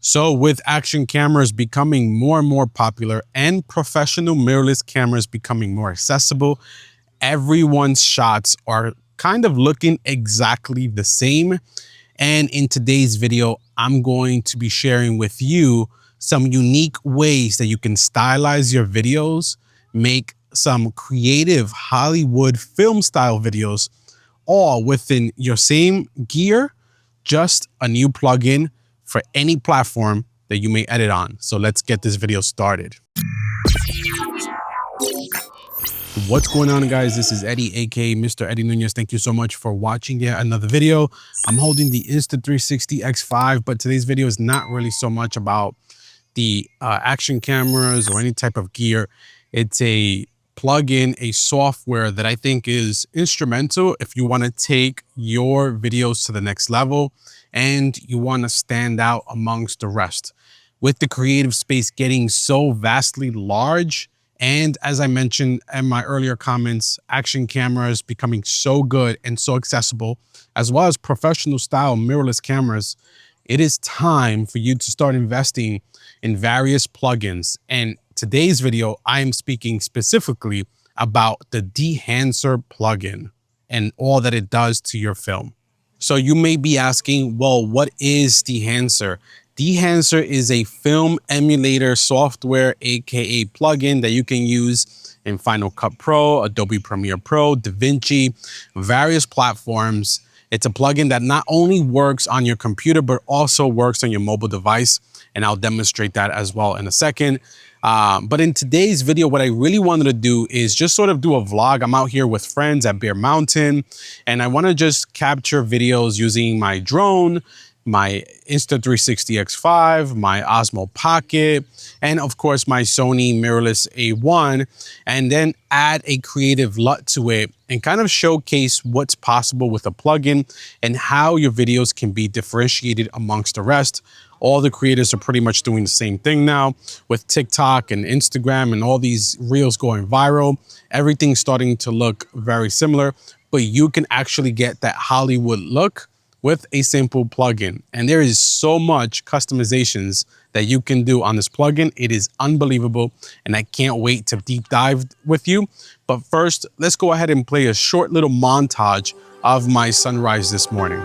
So with action cameras becoming more and more popular and professional mirrorless cameras becoming more accessible, everyone's shots are kind of looking exactly the same. And in today's video, I'm going to be sharing with you some unique ways that you can stylize your videos, make some creative Hollywood film style videos, all within your same gear, just a new plugin for any platform that you may edit on. So let's get this video started. What's going on, guys? This is Eddie, aka Mr. Eddie Nunez. Thank you so much for watching yet another video. I'm holding the Insta360 X5, but today's video is not really so much about the action cameras or any type of gear. It's a plugin, a software that I think is instrumental if you want to take your videos to the next level and you want to stand out amongst the rest. With the creative space getting so vastly large, and as I mentioned in my earlier comments, action cameras becoming so good and so accessible, as well as professional style mirrorless cameras, it is time for you to start investing in various plugins. And today's video, I am speaking specifically about the Dehancer plugin and all that it does to your film. So you may be asking, well, what is Dehancer? Dehancer is a film emulator software, aka plugin that you can use in Final Cut Pro, Adobe Premiere Pro, DaVinci, various platforms. It's a plugin that not only works on your computer, but also works on your mobile device. And I'll demonstrate that as well in a second. But in today's video, what I really wanted to do is just sort of do a vlog. I'm out here with friends at Bear Mountain, and I want to just capture videos using my drone, my Insta360 X5, my Osmo Pocket, and of course my Sony mirrorless A1, and then add a creative LUT to it and kind of showcase what's possible with a plugin and how your videos can be differentiated amongst the rest. All the creators are pretty much doing the same thing now with TikTok and Instagram and all these reels going viral. Everything's starting to look very similar, but you can actually get that Hollywood look with a simple plugin. And there is so much customizations that you can do on this plugin. It is unbelievable, and I can't wait to deep dive with you. But first, let's go ahead and play a short little montage of my sunrise this morning.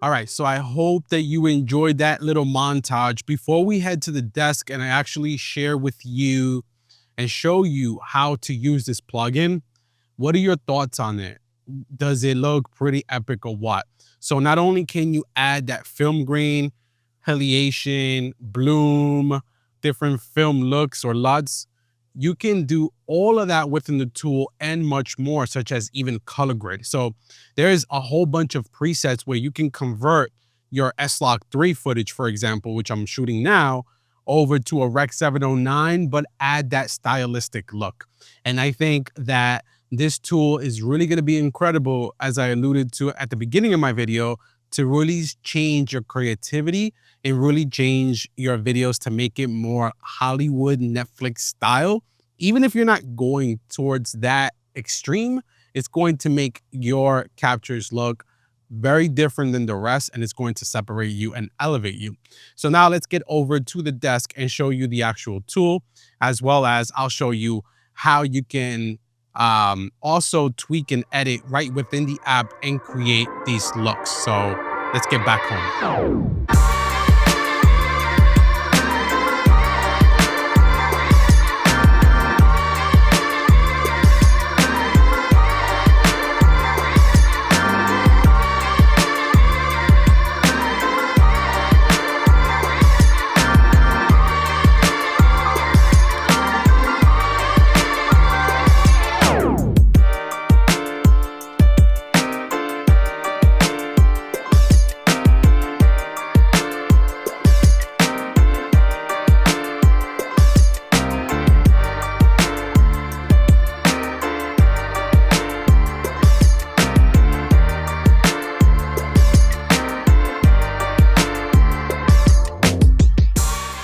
All right, so I hope that you enjoyed that little montage. Before we head to the desk and I actually share with you and show you how to use this plugin, what are your thoughts on it? Does it look pretty epic or what? So not only can you add that film grain, halation, bloom, different film looks or LUTs, you can do all of that within the tool and much more, such as even color grade. So there's a whole bunch of presets where you can convert your S-Log3 footage, for example, which I'm shooting now, over to a Rec 709, but add that stylistic look. And I think that this tool is really going to be incredible, as I alluded to at the beginning of my video, to really change your creativity and really change your videos to make it more Hollywood Netflix style. Even if you're not going towards that extreme, it's going to make your captures look very different than the rest, and it's going to separate you and elevate you. So now let's get over to the desk and show you the actual tool, as well as I'll show you how you can also tweak and edit right within the app and create these looks. So let's get back home.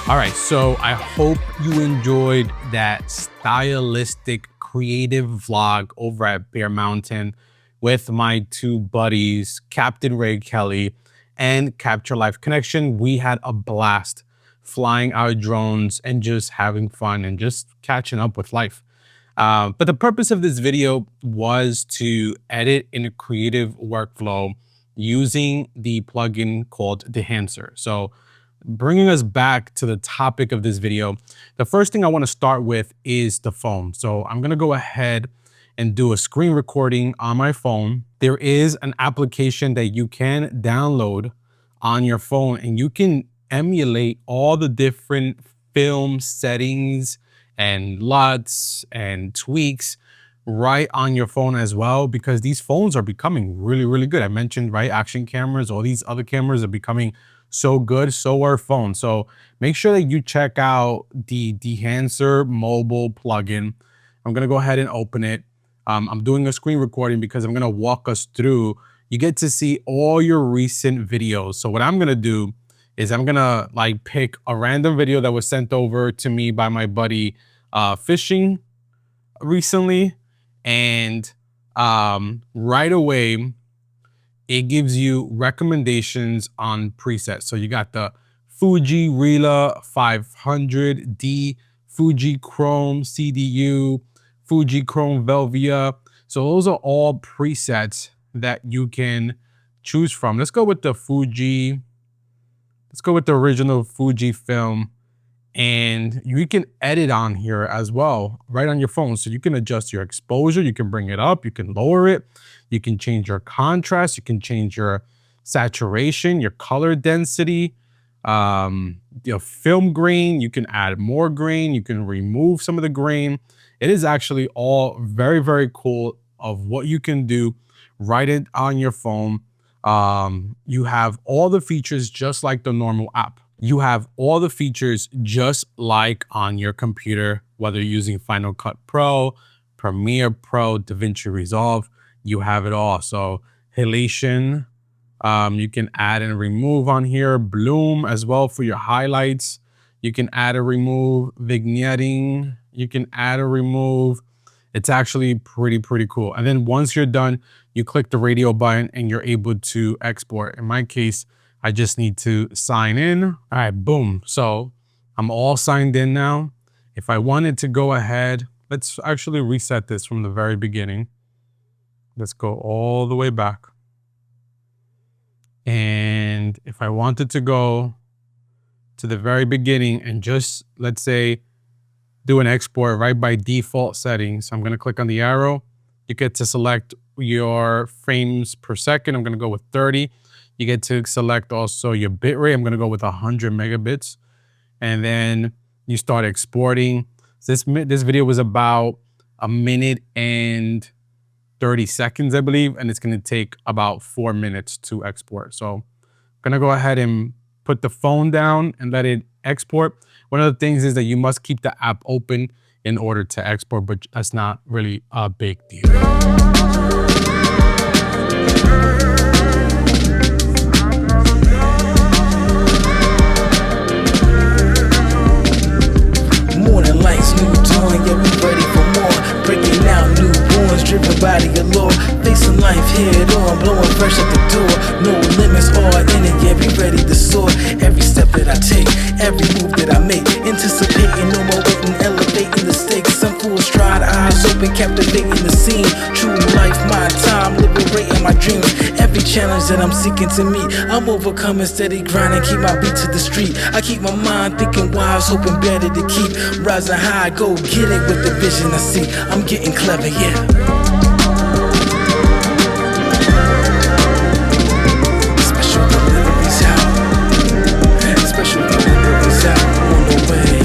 All right, so I hope you enjoyed that stylistic, creative vlog over at Bear Mountain with my two buddies, Captain Ray Kelly and Capture Life Connection. We had a blast flying our drones and just having fun and just catching up with life. But the purpose of this video was to edit in a creative workflow using the plugin called Dehancer. So bringing us back to the topic of this video, the first thing I want to start with is the phone. So I'm going to go ahead and do a screen recording on my phone. There is an application that you can download on your phone, and you can emulate all the different film settings and LUTs and tweaks right on your phone as well, because these phones are becoming really, really good. I mentioned, right, action cameras, all these other cameras are becoming so good, so are phones. So make sure that you check out the Dehancer mobile plugin. I'm gonna go ahead and open it. I'm doing a screen recording because I'm gonna walk us through. You get to see all your recent videos. So what I'm gonna do is I'm gonna like pick a random video that was sent over to me by my buddy fishing recently, and right away it gives you recommendations on presets. So you got the Fuji Rela 500D, Fuji Chrome CDU, Fuji Chrome Velvia. So those are all presets that you can choose from. Let's go with the Fuji. Let's go with the original Fuji film. And you can edit on here as well, right on your phone. So you can adjust your exposure, you can bring it up, you can lower it, you can change your contrast, you can change your saturation, your color density, your film grain, you can add more grain, you can remove some of the grain. It is actually all very, very cool of what you can do right on your phone. You have all the features just like the normal app. You have all the features just like on your computer, whether you're using Final Cut Pro, Premiere Pro, DaVinci Resolve, you have it all. So halation, you can add and remove on here. Bloom as well for your highlights. You can add or remove. Vignetting, you can add or remove. It's actually pretty cool. And then once you're done, you click the radio button and you're able to export. In my case, I just need to sign in. All right, boom. So I'm all signed in now. If I wanted to go ahead, let's actually reset this from the very beginning. Let's go all the way back. And And if I wanted to go to the very beginning and just, let's say, do an export right by default settings, I'm gonna click on the arrow. You get to select your frames per second. I'm gonna go with 30. You get to select also your bitrate. I'm gonna go with 100 megabits. And then you start exporting. This video was about 1 minute and 30 seconds, I believe, and it's gonna take about 4 minutes to export. So I'm gonna go ahead and put the phone down and let it export. One of the things is that you must keep the app open in order to export, but that's not really a big deal. Morning lights, new dawn, yeah, we ready for more. Breaking out newborns, driven by the allure. Facing life head on, blowing fresh at the door. No limits, all in it, yeah, we ready to soar. Every step that I take, every move that I make, anticipating, no more waiting, elevating the stakes. Some full stride, eyes open, captivating the scene. True life, my time, liberating my dreams. Every challenge that I'm seeking to meet, I'm overcoming, steady grinding, keep my beat to the street. I keep my mind thinking wise, hoping better to keep. Rising high, go get it with the vision I see. I'm getting clever, yeah. Special deliveries out. Special deliveries out on the way.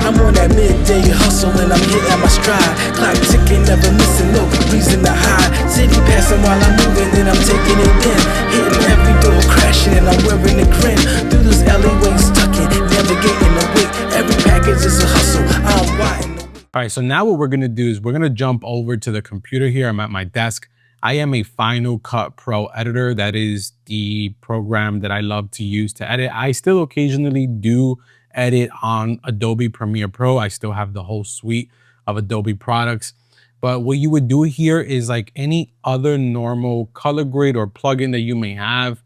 I'm on that midday hustle and I'm hitting my stride. Clock ticking, never missing, no reason to hide. City passing while I'm moving and I'm taking it in. Hitting every door, crashing and I'm wearing a grin. Through those alleyways, tucking, navigating the wake. Every package is a hustle, I'm wide. All right, so now what we're gonna do is we're gonna jump over to the computer here. I'm at my desk. I am a Final Cut Pro editor. That is the program that I love to use to edit. I still occasionally do edit on Adobe Premiere Pro. I still have the whole suite of Adobe products. But what you would do here is like any other normal color grade or plugin that you may have.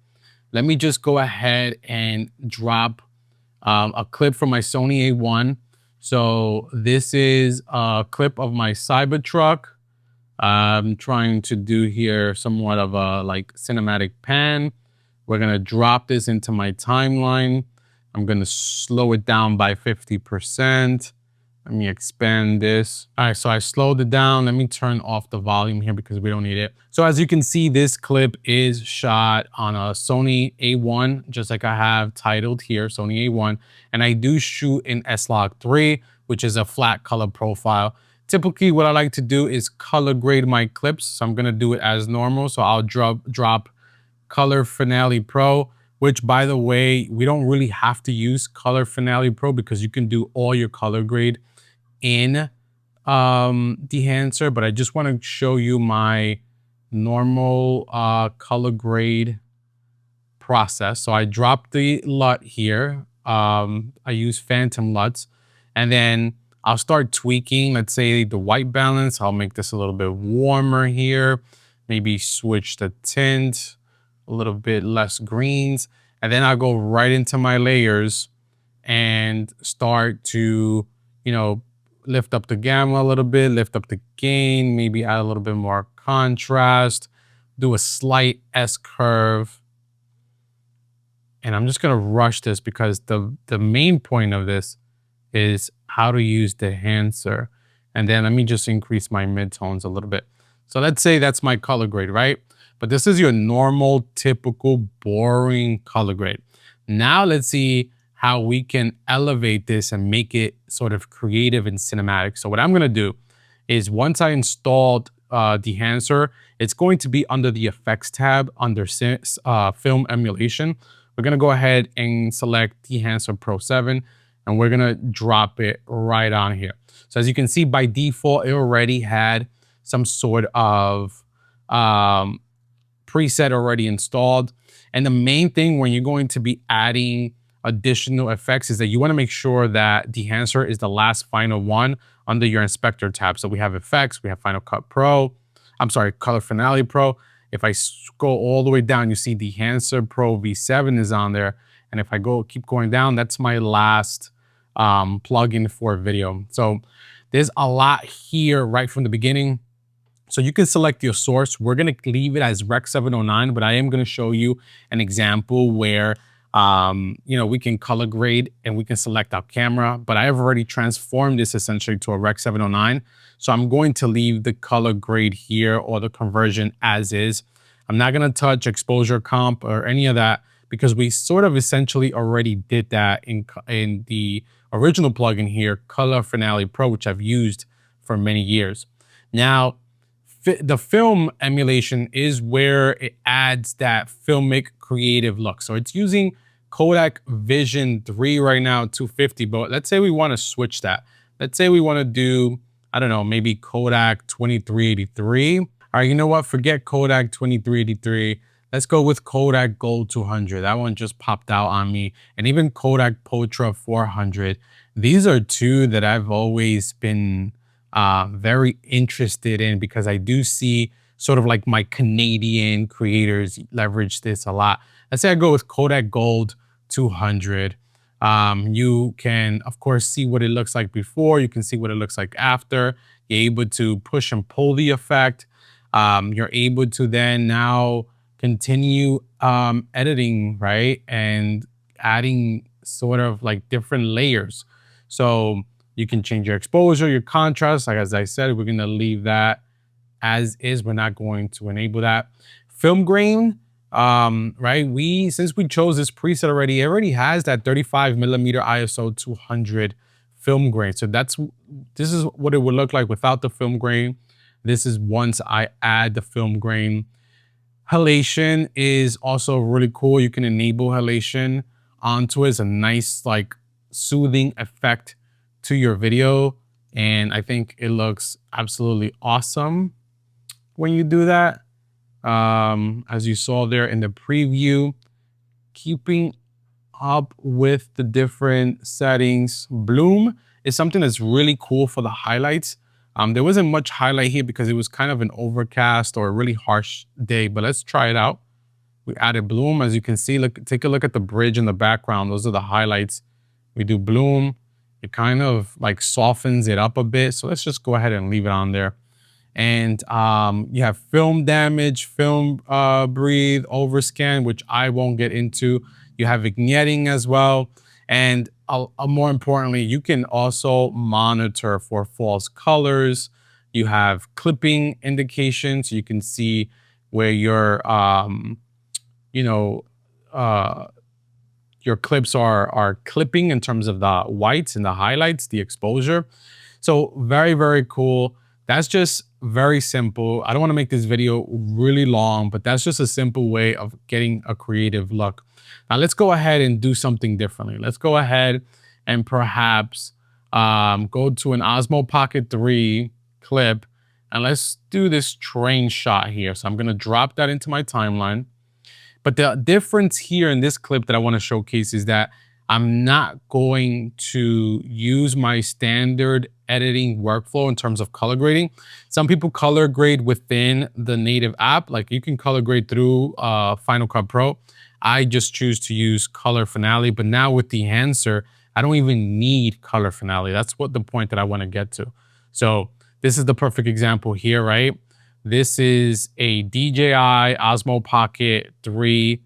Let me just go ahead and drop a clip from my Sony A1. So this is a clip of my Cybertruck. I'm trying to do here somewhat of a like cinematic pan. We're gonna drop this into my timeline. I'm gonna slow it down by 50%. Let me expand this. All right, so I slowed it down. Let me turn off the volume here because we don't need it. So as you can see, this clip is shot on a Sony A1, just like I have titled here, Sony A1. And I do shoot in S-Log3, which is a flat color profile. Typically, what I like to do is color grade my clips. So I'm gonna do it as normal. So I'll drop Color Finale Pro, which by the way, we don't really have to use Color Finale Pro because you can do all your color grade in Dehancer, but I just want to show you my normal color grade process. So I drop the LUT here. I use phantom LUTs, and then I'll start tweaking. Let's say the white balance. I'll make this a little bit warmer here. Maybe switch the tint, a little bit less greens, and then I'll go right into my layers and start to, you know, lift up the gamma a little bit, lift up the gain, maybe add a little bit more contrast, do a slight S curve. And I'm just gonna rush this because the main point of this is how to use Dehancer. And then let me just increase my midtones a little bit. So let's say that's my color grade, right? But this is your normal, typical, boring color grade. Now let's see how we can elevate this and make it sort of creative and cinematic. So what I'm gonna do is once I installed Dehancer, it's going to be under the effects tab under film emulation. We're gonna go ahead and select Dehancer Pro 7 and we're gonna drop it right on here. So as you can see, by default, it already had some sort of preset already installed. And the main thing when you're going to be adding additional effects is that you want to make sure that Dehancer is the last final one under your inspector tab. So we have effects, we have Final Cut Pro, Color Finale Pro. If I scroll all the way down, you see Dehancer Pro V7 is on there. And if I keep going down, that's my last plugin for video. So there's a lot here right from the beginning. So you can select your source. We're gonna leave it as Rec 709, but I am gonna show you an example where you know, we can color grade and we can select our camera, but I have already transformed this essentially to a Rec 709. So I'm going to leave the color grade here or the conversion as is. I'm not gonna touch exposure comp or any of that because we sort of essentially already did that in the original plugin here, Color Finale Pro, which I've used for many years. Now, the film emulation is where it adds that filmic creative look. So it's using Kodak Vision 3 right now, 250, but let's say we want to switch that. Let's say we want to do, I don't know, maybe Kodak 2383. All right, you know what? Forget Kodak 2383. Let's go with Kodak Gold 200. That one just popped out on me. And even Kodak Potra 400. These are two that I've always been very interested in because I do see sort of like my Canadian creators leverage this a lot. Let's say I go with Kodak Gold 200. You can, of course, see what it looks like before. You can see what it looks like after. You're able to push and pull the effect. You're able to then now continue editing, right? And adding sort of like different layers. So you can change your exposure, your contrast. Like as I said, we're gonna leave that as is. We're not going to enable that. Film grain, right? Since we chose this preset already, it already has that 35mm ISO 200 film grain. So this is what it would look like without the film grain. This is once I add the film grain. Halation is also really cool. You can enable halation onto it. It's a nice like soothing effect to your video, and I think it looks absolutely awesome when you do that. As you saw there in the preview, keeping up with the different settings. Bloom is something that's really cool for the highlights. There wasn't much highlight here because it was kind of an overcast or a really harsh day, but let's try it out. We added bloom. As you can see, look, take a look at the bridge in the background. Those are the highlights. We do bloom. It kind of like softens it up a bit. So let's just go ahead and leave it on there. And you have film damage, film breathe, overscan, which I won't get into. You have vignetting as well. And more importantly, you can also monitor for false colors. You have clipping indications. So you can see where your, your clips are clipping in terms of the whites and the highlights, the exposure. So very, very cool. That's just very simple. I don't want to make this video really long, but that's just a simple way of getting a creative look. Now let's go ahead and do something differently. Let's go ahead and perhaps go to an Osmo Pocket 3 clip, and let's do this train shot here. So I'm going to drop that into my timeline. But the difference here in this clip that I want to showcase is that I'm not going to use my standard editing workflow in terms of color grading. Some people color grade within the native app. Like you can color grade through Final Cut Pro. I just choose to use Color Finale. But now with Dehancer, I don't even need Color Finale. That's what the point that I want to get to. So this is the perfect example here, right? This is a DJI Osmo Pocket 3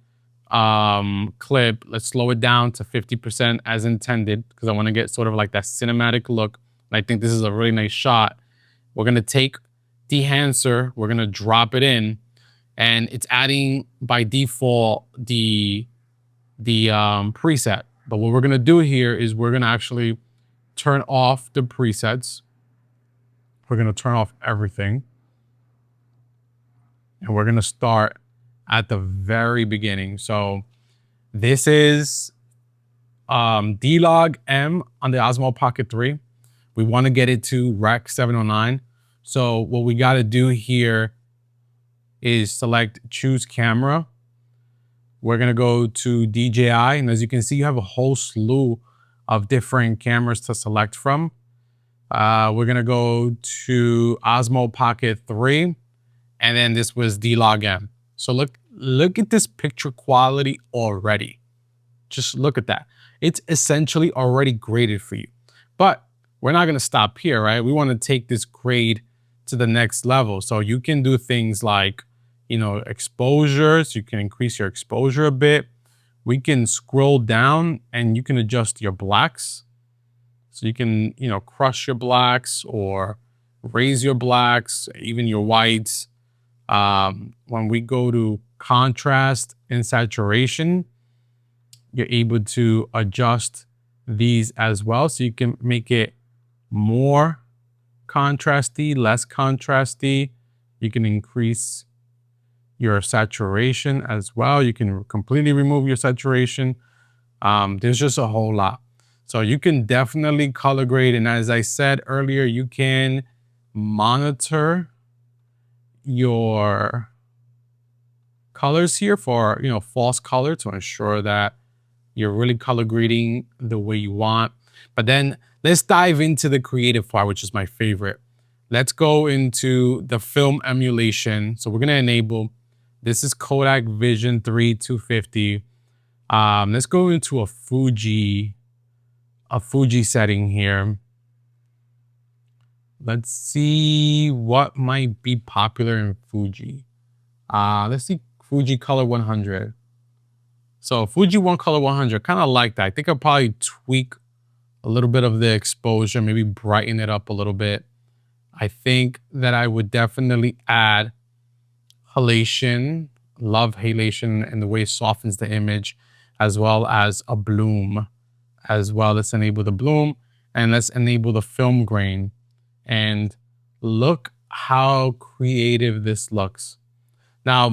clip. Let's slow it down to 50% as intended because I want to get sort of like that cinematic look. And I think this is a really nice shot. We're going to take Dehancer, we're going to drop it in, and it's adding by default the preset. But what we're going to do here is we're going to actually turn off the presets. We're going to turn off everything. And we're going to start at the very beginning. So this is D-Log M on the Osmo Pocket 3. We want to get it to Rec 709. So what we got to do here is select choose camera. We're going to go to DJI. And as you can see, you have a whole slew of different cameras to select from. We're going to go to Osmo Pocket 3. And then this was D-Log M. So look at this picture quality already. Just look at that. It's essentially already graded for you. But we're not going to stop here, right? We want to take this grade to the next level. So you can do things like, you know, exposures. You can increase your exposure a bit. We can scroll down and you can adjust your blacks. So you can, you know, crush your blacks or raise your blacks, even your whites. When we go to contrast and saturation, you're able to adjust these as well. So you can make it more contrasty, less contrasty. You can increase your saturation as well. You can completely remove your saturation. There's just a whole lot. So you can definitely color grade. And as I said earlier, you can monitor your colors here for, you know, false color to ensure that you're really color grading the way you want. But then let's dive into the creative part, which is my favorite. Let's go into the film emulation. So we're going to enable, this is Kodak Vision 3 250. Let's go into a Fuji setting here. Let's see what might be popular in Fuji. Let's see Fuji Color 100. So Fuji One Color 100, kind of like that. I think I'll probably tweak a little bit of the exposure, maybe brighten it up a little bit. I think that I would definitely add halation. Love halation and the way it softens the image, as well as a bloom as well. Let's enable the bloom and let's enable the film grain. And look how creative this looks. Now,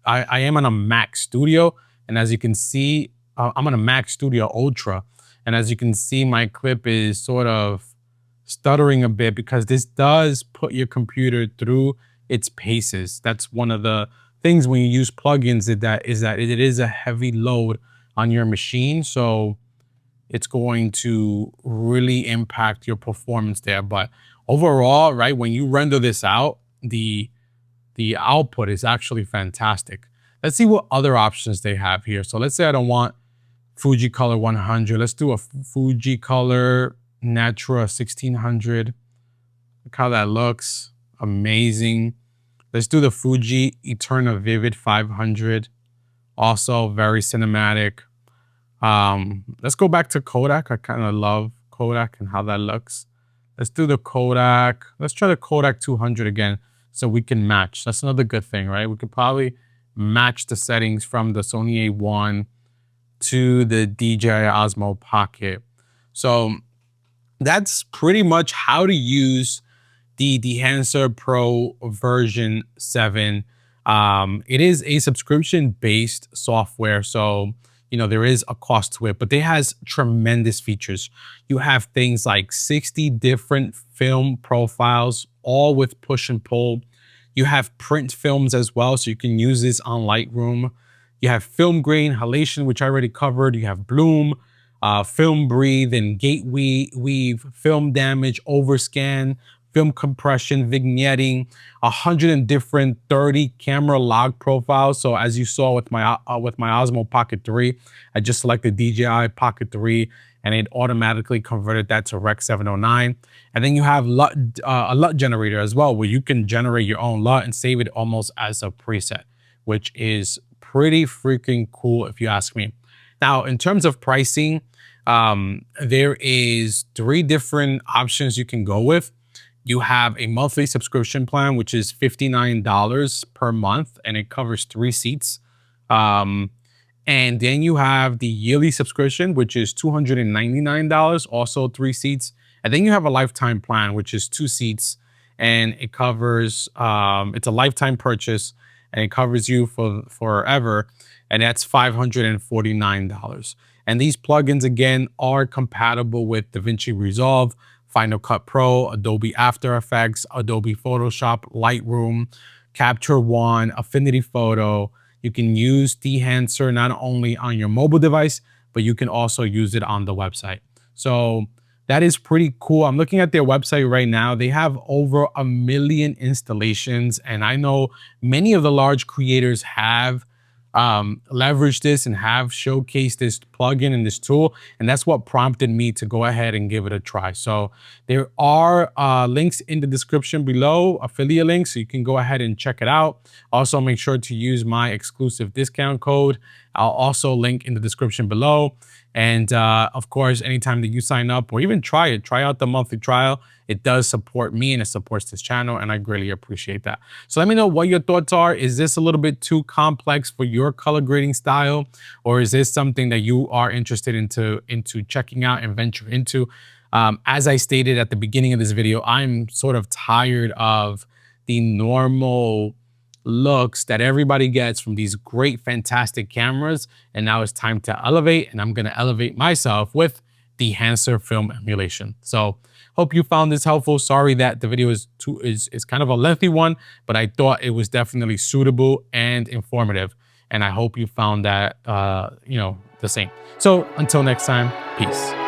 I am on a Mac Studio, and as you can see, I'm on a Mac Studio Ultra. And as you can see, my clip is sort of stuttering a bit because this does put your computer through its paces. That's one of the things when you use plugins is that it is a heavy load on your machine. So it's going to really impact your performance there. But overall, right, when you render this out, the output is actually fantastic. Let's see what other options they have here. So let's say I don't want Fuji Color 100. Let's do a Fuji Color Natura 1600. Look how that looks. Amazing. Let's do the Fuji Eterna Vivid 500. Also very cinematic. Let's go back to Kodak. I kind of love Kodak and how that looks. Let's do the Kodak. Let's try the Kodak 200 again so we can match. That's another good thing, right? We could probably match the settings from the Sony A1 to the DJI Osmo Pocket. So that's pretty much how to use the Dehancer Pro version 7. It is a subscription-based software, so you know there is a cost to it, but it has tremendous features. You have things like 60 different film profiles, all with push and pull. You have print films as well, so you can use this on Lightroom. You have film grain, halation, which I already covered. You have bloom, film breathe, and gate weave, film damage, overscan, film compression, vignetting, 100 different 30 camera log profiles. So as you saw with my Osmo Pocket 3, I just selected DJI Pocket 3 and it automatically converted that to Rec 709. And then you have a LUT generator as well, where you can generate your own LUT and save it almost as a preset, which is pretty freaking cool if you ask me. Now, in terms of pricing, there is 3 different options you can go with. You have a monthly subscription plan, which is $59 per month, and it covers 3 seats. And then you have the yearly subscription, which is $299, also 3 seats. And then you have a lifetime plan, which is 2 seats, and it covers, it's a lifetime purchase, and it covers you for forever, and that's $549. And these plugins, again, are compatible with DaVinci Resolve, Final Cut Pro, Adobe After Effects, Adobe Photoshop, Lightroom, Capture One, Affinity Photo. You can use Dehancer not only on your mobile device, but you can also use it on the website. So that is pretty cool. I'm looking at their website right now. They have over 1 million installations, and I know many of the large creators have leverage this and have showcased this plugin and this tool. And that's what prompted me to go ahead and give it a try. So there are links in the description below, affiliate links, so you can go ahead and check it out. Also, make sure to use my exclusive discount code. I'll also link in the description below. And of course, anytime that you sign up or even try out the monthly trial, it does support me and it supports this channel, and I greatly appreciate that. So let me know what your thoughts are. Is this a little bit too complex for your color grading style? Or is this something that you are interested into checking out and venture into? As I stated at the beginning of this video, I'm sort of tired of the normal looks that everybody gets from these great, fantastic cameras. And now it's time to elevate, and I'm gonna elevate myself with Dehancer film emulation. So hope you found this helpful. Sorry that the video is kind of a lengthy one, but I thought it was definitely suitable and informative. And I hope you found that, the same. So until next time, peace.